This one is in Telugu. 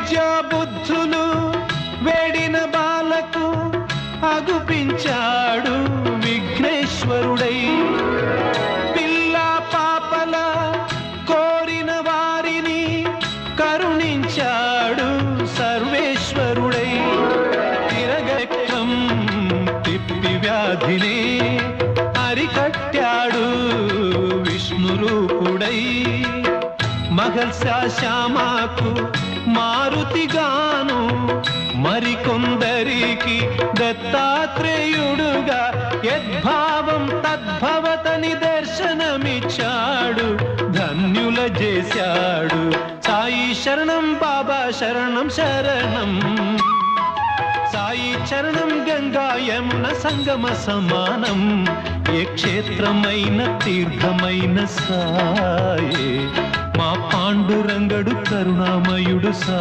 విద్యా బుద్ధులు వేడిన బాలకు అగుపించాడు విఘ్నేశ్వరుడై. పిల్ల పాపల కోరిన వారిని కరుణించాడు సర్వేశ్వరుడై. తిరగం తిప్పి వ్యాధిని అరికట్టాడు విష్ణు రూపుడై. మహల్సా శ్యామకు మారుతిగాను మరికొందరికి దత్తాత్రేయుడుగా యద్భావం తద్భవతని దర్శనమిచ్చాడు, ధన్యుల చేశాడు. సాయి శరణం బాబా శరణం శరణం, సాయి చరణం గంగా యమున సంగమ సమానం. ఏ క్షేత్రమైన తీర్థమైన సాయే, మా పాండురంగడు కరుణామయుడు సా